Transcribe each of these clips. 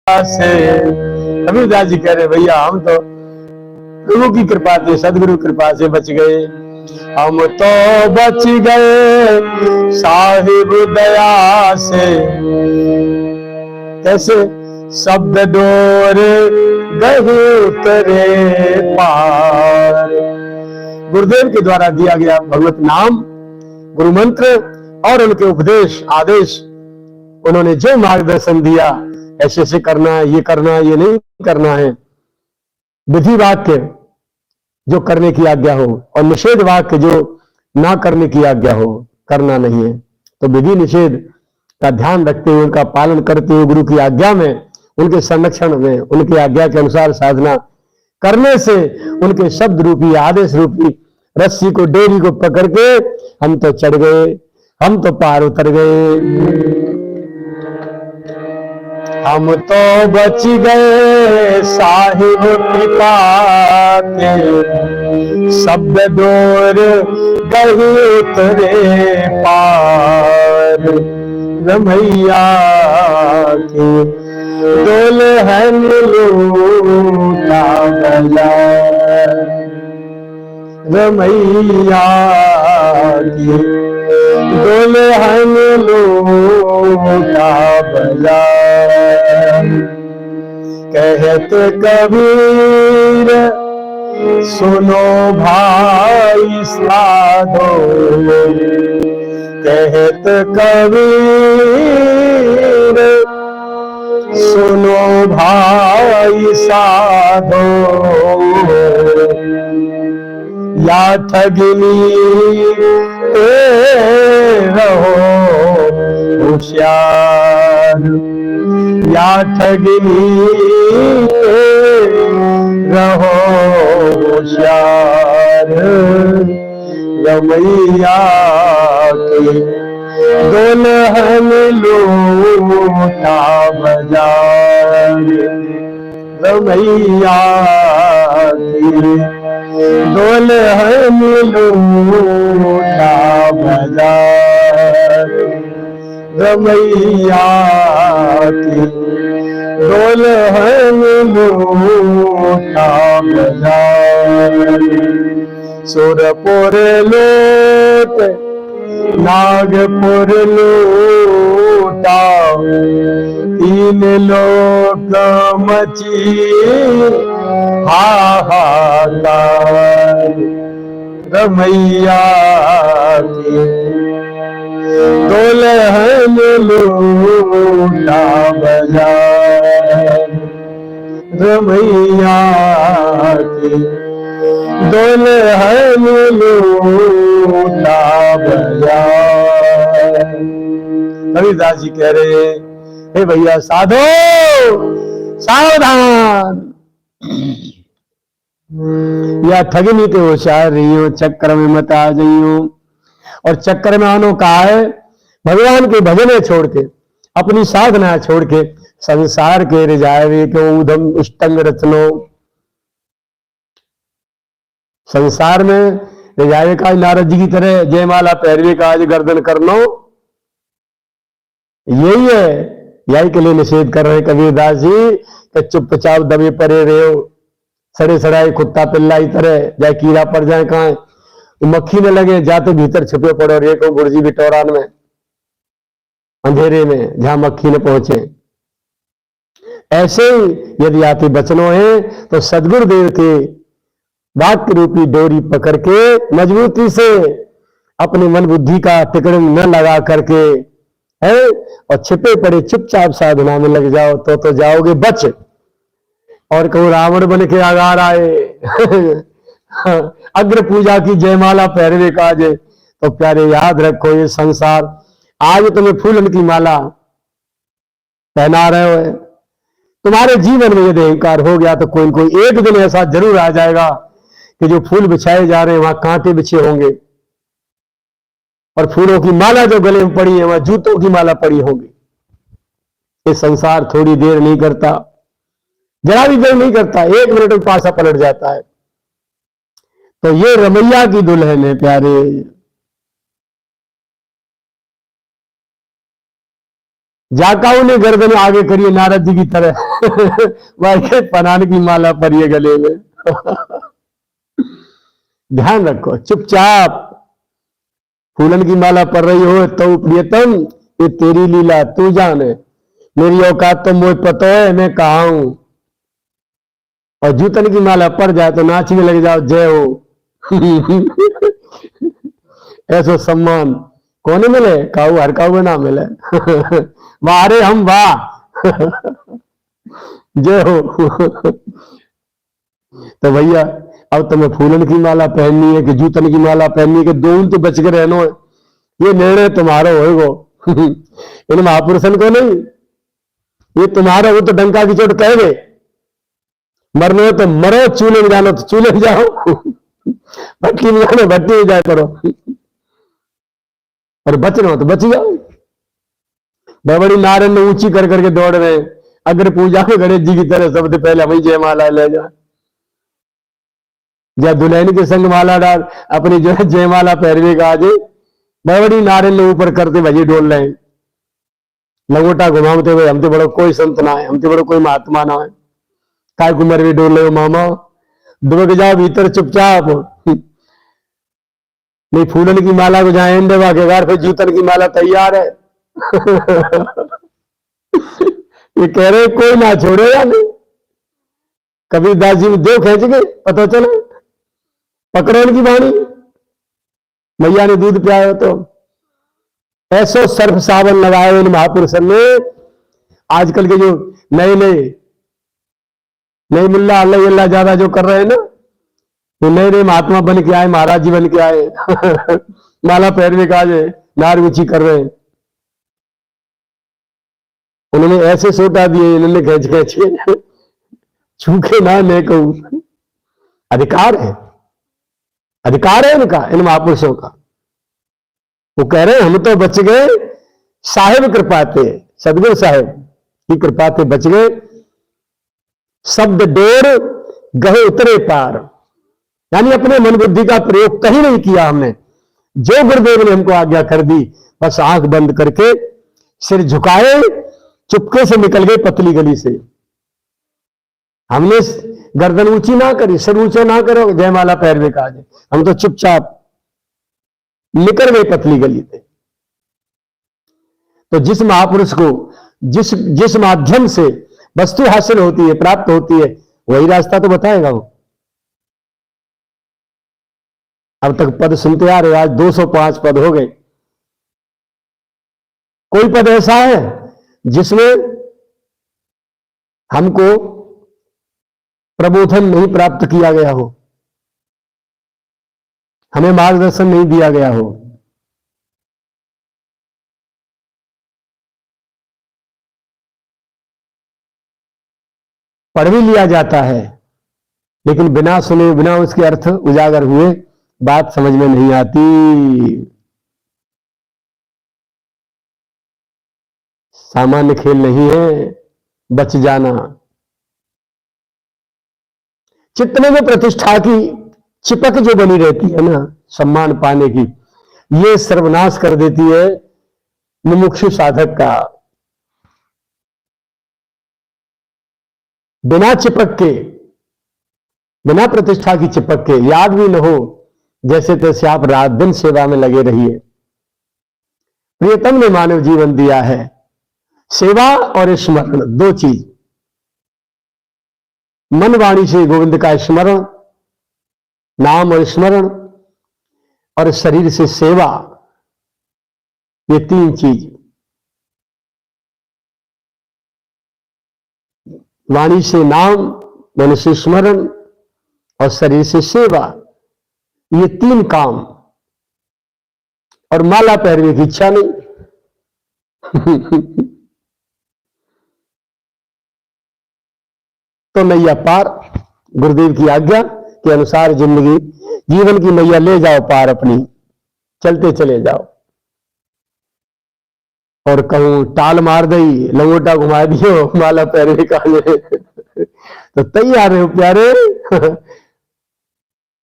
से। कबीरदास जी कह रहे भैया हम तो गुरु की कृपा से, सदगुरु कृपा से बच गए। हम तो बच गए साहिब दया से। कैसे? शब्द डोर गए उतरे पार। गुरुदेव के द्वारा दिया गया भगवत नाम, गुरु मंत्र और उनके उपदेश आदेश, उन्होंने जो मार्गदर्शन दिया, ऐसे ऐसे करना है, ये करना है, ये नहीं करना है, विधि वाक्य जो करने की आज्ञा हो और निषेध वाक्य जो ना करने की आज्ञा हो, करना नहीं है। तो विधि निषेध का ध्यान रखते हुए, उनका पालन करते हुए, गुरु की आज्ञा में, उनके संरक्षण में, उनकी आज्ञा के अनुसार साधना करने से उनके शब्द रूपी आदेश रूपी रस्सी को, डोरी को पकड़ के हम तो चढ़ गए, हम तो पार उतर गए। हम तो बच गए साहिब कृपा के, शब्द डोर गए उतरे पार। रमैया के दुल्हन लूटा गया, रमैया की दुल्हन लूटा बजा। कहत कबीर सुनो भाई साधो, कहत कबीर सुनो भाई साधो। या ठगनी रहो होशियार, या ठगनी रहो होशियार। रमैया की दुल्हन लूटा बाजार, रमैया की दुल्हन लूटा बाजार। रमैया की दुल्हन लूटा बाजार। सुरपुर लूट नागपुर लूटा, तीन लोक मची हाहाकार। रमैया की दुल्हन लूटा बाजार, रमैया की दुल्हन लूटा बाजार। कबीरदास जी कह रहे हैं, हे भैया साधो सावधान, या ठगनी के होशियार रही हो, चक्कर में मत आ जाइयो। और चक्कर में आनो कहा है, भगवान के भजने छोड़ के, अपनी साधना छोड़ के, संसार के रिजावे के उधम इष्टंग रचनो। संसार में रिजावे का नारद जी की तरह जयमाला पहरवे का आज गर्दन करनो, यही है, यही के लिए निषेध कर रहे कबीरदास जी कि चुपचाप दबे परे रहे हो, सड़े सड़ाए कुत्ता पिल्ला की तरह, जाए कीड़ा पड़ जाए कहां, मक्खी न लगे, जाते भीतर छुपे पड़ो रे को गुरजी बिटौरान में, अंधेरे में जहां मक्खी न पहुंचे। ऐसे ही यदि आपके बचनों है तो सदगुरुदेव के वाक्य रूपी डोरी पकड़ के मजबूती से अपने मन बुद्धि का टिकड़ न लगा करके है, और छिपे पड़े चुपचाप साधना में लग जाओ तो जाओगे बच। और कहूं रावण बन के आगार आए अग्र पूजा की जयमाला पहरवे काज, तो प्यारे याद रखो, ये संसार आज तुम्हें फूलन की माला पहना रहे हो, तुम्हारे जीवन में यदि अहंकार हो गया तो कोई कोई एक दिन ऐसा जरूर आ जाएगा कि जो फूल बिछाए जा रहे हैं वहां कांटे बिछे होंगे, और फूलों की माला जो गले में पड़ी है वहां जूतों की माला पड़ी होगी। ये संसार थोड़ी देर नहीं करता, जरा भी देर नहीं करता, 1 मिनट में पासा पलट जाता है। तो ये रमैया की दुल्हन है प्यारे, जाकाऊ ने गर्दन आगे करिए नारद जी की तरह वाह पनान की माला पर ये गले में ध्यान रखो, चुपचाप फूलन की माला पर रही हो तो प्रियतम ये तेरी लीला तू जाने, मेरी औकात तो मुझे पता है मैं कहा हूं। और जूतन की माला पर जाए तो नाचने लग जाओ जय हो ऐसा सम्मान कौन मिले, काऊ हर काऊ ना मिले वाह रे हम वाह जय हो तो भैया अब तुम्हें फूलन की माला पहननी है कि जूतन की माला पहननी है कि दोनों तो बच के रहना है, ये निर्णय तुम्हारा होएगो इन महापुरुषन को नहीं, ये तुम्हारा वो तो डंका की चोट कह गए, मरने हो तो मरो, चूल्हे में जानो तो चूल्हे में जाओ भट्टी में जानो भट्टी में जाए करो और बचना हो तो बच जाओ। बड़ी नारायण ने ऊंची कर करके दौड़ रहे, अगर पूजा में गणेश जी की तरह सबसे पहले वही जयमाला ले जा, या दुल्हन के संग माला डाल अपनी जो है जयमाला पैरवी का आज बड़ी नारायण ने ऊपर करते भजी डोल रहे, लंगोटा घुमाते हुए हम तो बड़ो कोई संत ना है, हम तो बड़ो कोई महात्मा ना है, काय कुमार भी डोल रहे हो मामा, दुबक जाओ भीतर चुपचाप नहीं फूलन की माला को जहां एंड के घर फिर जूतन की माला तैयार है ये कह रहे कोई ना छोड़ेगा नहीं, कबीर दास जी में दो खींच गए पता चला, पकड़े उनकी वाणी, मैया ने दूध पियाया तो ऐसो सर्फ सावन लगाए इन महापुरुषों ने। आजकल के जो नए नए मुल्ला अल्लाह ज्यादा जो कर रहे हैं ना, तो नए नए महात्मा बन के आए, महाराज जी बन के आए माला पहनने का आज नार ऊंची कर रहे हैं, उन्होंने ऐसे सोटा दिए, इन्होंने खींच खींच के छूके ना ले कहूं, अधिकार है, अधिकार है इनका, इन महापुरुषों का। वो कह रहे हैं हम तो बच गए साहिब कृपा थे, सदगुरु साहिब की कृपा थे बच गए, शब्द डोर गए उतरे पार, यानी अपने मन बुद्धि का प्रयोग कहीं नहीं किया हमने, जो गुरुदेव ने हमको आज्ञा कर दी बस आंख बंद करके सिर झुकाए चुपके से निकल गए पतली गली से। हमने गर्दन ऊंची ना करी, सिर ऊंचा ना करो, जयमाला पैर में कहा जाए, हम तो चुपचाप निकल गए पतली गली पे। तो जिस महापुरुष को जिस माध्यम से वस्तु हासिल होती है, प्राप्त होती है, वही रास्ता तो बताएगा वो। अब तक पद सुनते आ रहे, आज 205 पद हो गए। कोई पद ऐसा है जिसमें हमको प्रबोधन नहीं प्राप्त किया गया हो, हमें मार्गदर्शन नहीं दिया गया हो। पढ़ भी लिया जाता है लेकिन बिना सुने, बिना उसके अर्थ उजागर हुए बात समझ में नहीं आती। सामान्य खेल नहीं है, बच जाना। चित्त में जो प्रतिष्ठा की चिपक जो बनी रहती है ना, सम्मान पाने की, ये सर्वनाश कर देती है मुमुक्षु साधक का। बिना चिपक के, बिना प्रतिष्ठा की चिपक के, याद भी न हो, जैसे तैसे आप रात दिन सेवा में लगे रहिए। प्रियतम ने मानव जीवन दिया है, सेवा और स्मरण दो चीज। मन वाणी से गोविंद का स्मरण, नाम और स्मरण, और शरीर से सेवा, ये तीन चीज। वाणी से नाम, मन से स्मरण और शरीर से सेवा, ये तीन काम। और माला पहनने की इच्छा नहीं तो नैया पार। गुरुदेव की आज्ञा के अनुसार जिंदगी, जीवन की नैया ले जाओ पार अपनी, चलते चले जाओ। और कहूं टाल मार दई, लंगोटा घुमा दियो, माला पहनने का तो तैयार हो प्यारे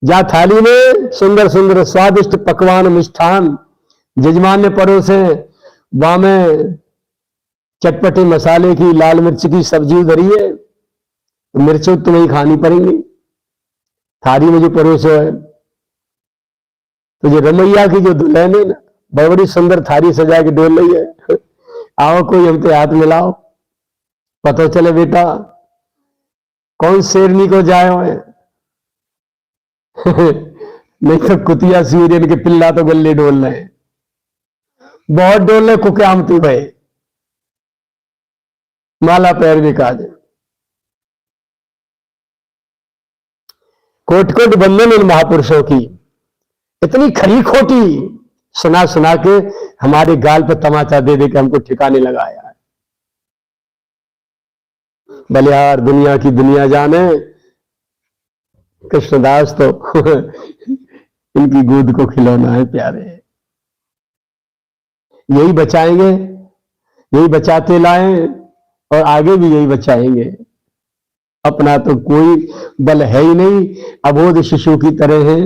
जा थाली में सुंदर सुंदर स्वादिष्ट पकवान मिष्ठान जजमान ने परोसे, वामे चटपटे मसाले की, लाल मिर्च की सब्जी धरी है, तो मिर्चों तुम्हें ही खानी पड़ेंगी। थाली में जो परोसो है, तो जो रमैया की जो दुल्हन है ना, बड़ी सुंदर थाली सजा के डोल रही है। आओ कोई हमसे हाथ मिलाओ, पता चले बेटा कौन शेरनी को जाए हुए। नहीं तो कुतिया सूर्य के पिल्ला तो गले डोल रहे हैं, बहुत डोल रहे कुक्यामती भाई, माला पैर भी काज। कोट कोट बंधन इन महापुरुषों की, इतनी खरी खोटी सुना सुना के हमारे गाल पर तमाचा दे दे के हमको ठिकाने लगाया है। बलिहार दुनिया की दुनिया जाने, कृष्णदास तो इनकी गोद को खिलौना है प्यारे। यही बचाएंगे, यही बचाते लाए और आगे भी यही बचाएंगे। अपना तो कोई बल है ही नहीं, अबोध शिशु की तरह है,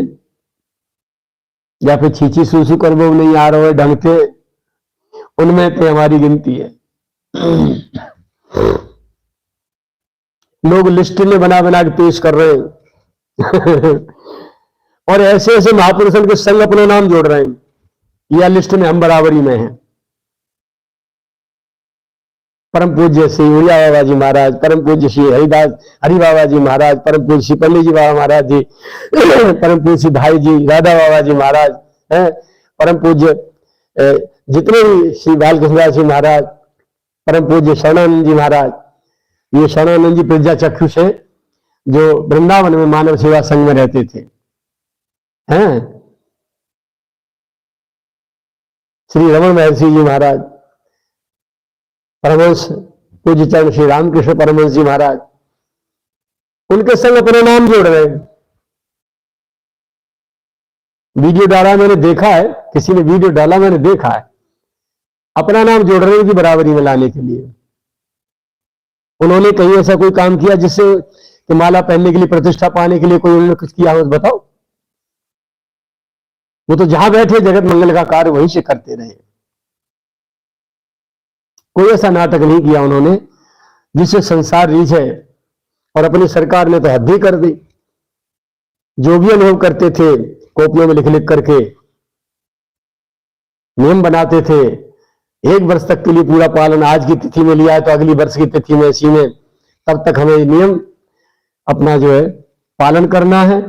या फिर छीची सूसू कर वो नहीं आ रहा है ढंग से, उनमें तो हमारी गिनती है। लोग लिस्ट में बना बना के पेश कर रहे हैं और ऐसे ऐसे महापुरुषों के संग अपना नाम जोड़ रहे हैं, या लिस्ट में हम बराबरी में हैं। परम पूज्य श्री उड़िया बाबा जी महाराज, परम पूज्य श्री हरिदास हरि बाबा जी महाराज, परम पूज्य श्री पंडित जी बाबा महाराज जी, परम पूज्य श्री भाई जी राधा बाबा जी महाराज हैं, परम पूज्य जितने भी श्री बालकृष्ण जी महाराज, परम पूज्य शरणानंद जी महाराज। ये शरणानंद जी प्रज्ञा चक्षु से जो वृंदावन में मानव सेवा संघ में रहते थे हैं, श्री रमन महर्षि जी महाराज, परमहंस पूज्य चरण श्री रामकृष्ण परमहंस जी महाराज, उनके संग अपना नाम जोड़ रहे हैं। वीडियो डाला मैंने देखा है, किसी ने वीडियो डाला मैंने देखा है, अपना नाम जोड़ रहे हैं कि बराबरी में लाने के लिए। उन्होंने कहीं ऐसा कोई काम किया जिससे कि माला पहनने के लिए, प्रतिष्ठा पाने के लिए कोई उन्होंने कुछ किया हो बताओ? वो तो जहां बैठे जगत मंगल का कार्य वहीं से करते रहे। कोई ऐसा नाटक नहीं किया उन्होंने जिससे संसार रीझे, और अपनी सरकार ने तो हद ही कर दी। जो भी अनुभव करते थे कॉपियों में लिख लिख करके नियम बनाते थे, 1 वर्ष तक के लिए पूरा पालन, आज की तिथि में लिया है तो अगली वर्ष की तिथि में इसी में, तब तक हमें नियम अपना जो है पालन करना है।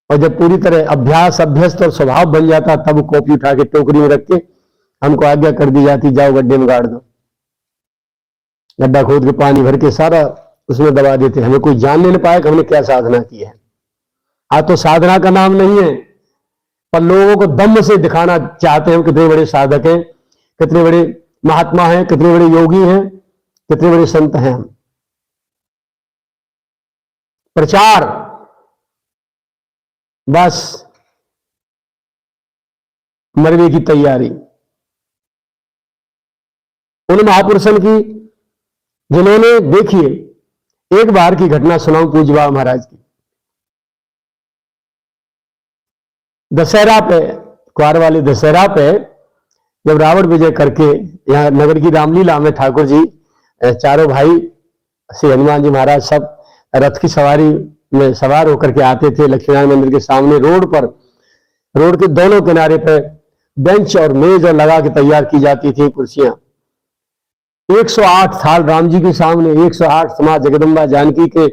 और जब पूरी तरह अभ्यास अभ्यस्त और स्वभाव बन जाता, तब कॉपी उठा के टोकरी में रख के हमको आज्ञा कर दी जाती, जाओ गड्ढे में गाड़ दो। गड्ढा खोद के पानी भर के सारा उसमें दबा देते। हमें कोई जान नहीं पाया कि हमने क्या साधना की है। आज तो साधना का नाम नहीं है, पर लोगों को दम से दिखाना चाहते हैं कितने बड़े साधक हैं, कितने बड़े महात्मा हैं, कितने बड़े योगी हैं, कितने बड़े संत हैं। हम प्रचार बस, मरने की तैयारी। उन महापुरुषों की जिन्होंने, देखिए एक बार की घटना सुनाऊं पूज्य बाबा महाराज की। दशहरा पे, क्वार वाले दशहरा पे, जब रावण विजय करके यहाँ नगर की रामलीला में ठाकुर जी चारों भाई श्री हनुमान जी महाराज सब रथ की सवारी में सवार होकर के आते थे लक्ष्मीनारायण मंदिर के सामने। रोड पर, रोड के दोनों किनारे पर बेंच और मेज और लगा के तैयार की जाती थी कुर्सियां। 108 थाल राम जी के सामने, 108 मां जगदम्बा जानकी के,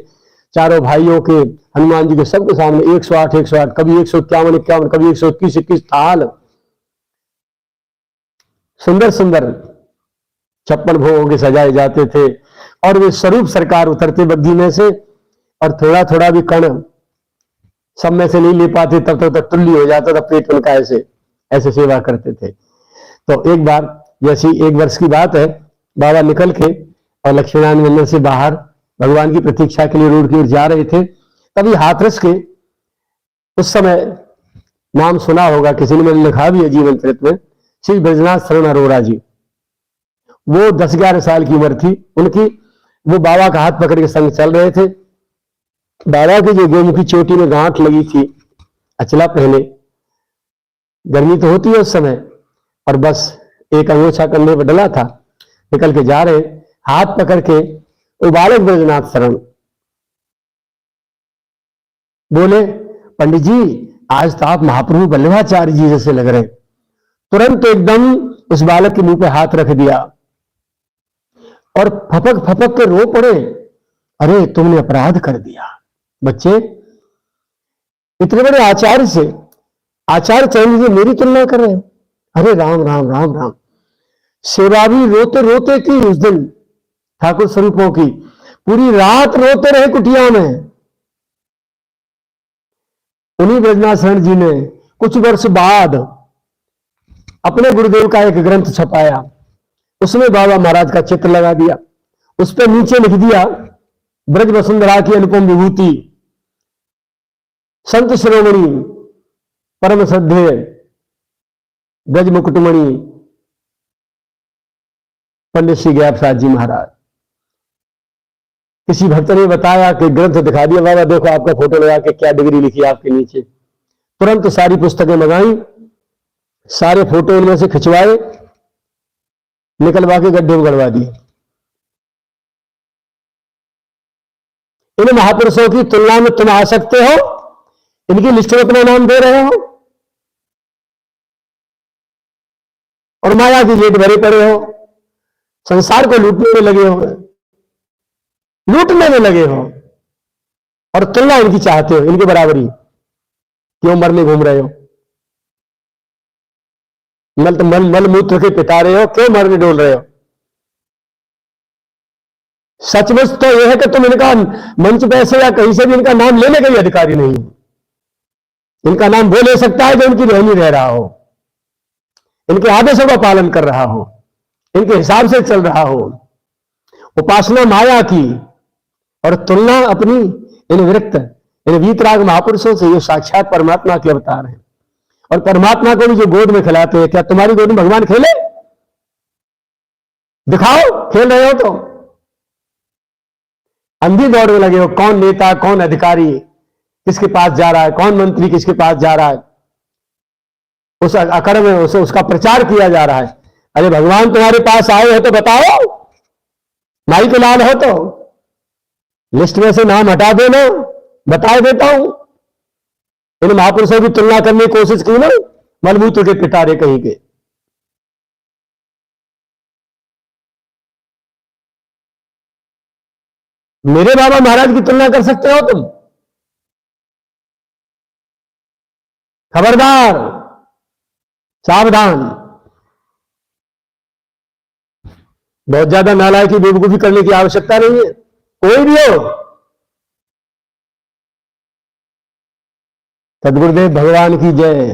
चारों भाइयों के, हनुमान जी के, सबके सामने 108, कभी 151, कभी 121 थाल, सुंदर सुंदर 56 भोगों के सजाए जाते थे। और वे स्वरूप सरकार उतरते बग्घी में से, और थोड़ा थोड़ा भी कण सब में से नहीं ले पाते, तब तक टुल्ली हो जाता था पेट उनका। ऐसे ऐसे सेवा करते थे। तो एक बार, जैसी 1 वर्ष की बात है, बाबा निकल के और लक्ष्मीनारायण मंदिर से बाहर भगवान की प्रतीक्षा के लिए रोड की ओर जा रहे थे। तभी हाथरस के, उस समय नाम सुना होगा किसी ने, मैंने लिखा भी है जीवन चरित्र में, श्री ब्रजनाथ शरण अरोड़ा जी। वो 10-11 साल की उम्र थी उनकी। वो बाबा का हाथ पकड़ के संग चल रहे थे। बाबा की जो गोमुखी चोटी में गांठ लगी थी, अचला पहने, गर्मी तो होती है उस समय, और बस एक अंगोछा कंधे पर डला था, निकल के जा रहे, हाथ पकड़ के वो बालक ब्रजनाथ शरण बोले, पंडित जी आज तो आप महाप्रभु वल्लभाचार्य जी जैसे लग रहे। तुरंत एकदम उस बालक के मुंह पे हाथ रख दिया और फपक फपक के रो पड़े, अरे तुमने अपराध कर दिया। बच्चे इतने बड़े आचार्य से, आचार्य चंद्र जी मेरी तुलना कर रहे हो? अरे राम राम राम राम। सेवा भी रोते रोते की उस दिन ठाकुर स्वरूपों की, पूरी रात रोते रहे कुटिया में। उन्हीं ब्रजनाथ शरण जी ने कुछ वर्ष बाद अपने गुरुदेव का एक ग्रंथ छपाया, उसमें बाबा महाराज का चित्र लगा दिया, उस पर नीचे लिख दिया ब्रज वसुंधरा की अनुपम विभूति, संत शिरोमणि परम श्रद्धेय ब्रज मुकुटमणि पंडित श्री गया प्रसाद जी महाराज। किसी भक्त ने बताया कि ग्रंथ दिखा दिया, बाबा देखो आपका फोटो लगा के क्या डिग्री लिखी आपके नीचे। तुरंत सारी पुस्तकें मंगाई, सारे फोटो इनमें से खिंचवाए, निकलवा के गड्ढे में गड़वा दिए। इन महापुरुषों की तुलना में तुम आ सकते हो? इनकी लिस्ट में अपना नाम दे रहे हो और माया की जेब भरे पड़े हो, संसार को लूटने में लगे हो, लूटने में लगे हो और तुलना इनकी चाहते हो, इनके बराबरी। क्यों मरने घूम रहे हो? मल मूत्र के पिता रहे हो, क्यों मरने डोल रहे हो? सचमुच तो यह है कि तुम इनका मंच पे ऐसे या कहीं से भी इनका नाम लेने के लिए अधिकारी नहीं हो। इनका नाम वो ले सकता है जो इनकी रहनी रह रहा हो, इनके आदेशों का पालन कर रहा हो, इनके हिसाब से चल रहा हो। उपासना माया की और तुलना अपनी इन विरक्त, इन वीतराग महापुरुषों से। ये साक्षात परमात्मा के अवतार हैं और परमात्मा को भी जो गोद में खिलाते हैं। क्या तुम्हारी गोद में भगवान खेले? दिखाओ खेल रहे हो तो। अंधी दौड़ में लगे हो, कौन नेता कौन अधिकारी किसके पास जा रहा है, कौन मंत्री किसके पास जा रहा है, उस अकड़ में उसका प्रचार किया जा रहा है। अरे भगवान तुम्हारे पास आए हो तो बताओ, माई के लाल हो तो लिस्ट में से नाम हटा देना, बता देता हूं। इन महापुरुषों की तुलना करने की कोशिश की ना, मलमूत्र के पिटारे कहीं के। मेरे बाबा महाराज की तुलना कर सकते हो तुम? खबरदार, सावधान। बहुत ज्यादा नालायकी बेवकूफी करने की आवश्यकता नहीं है, कोई भी हो। सदगुरुदेव भगवान की जय।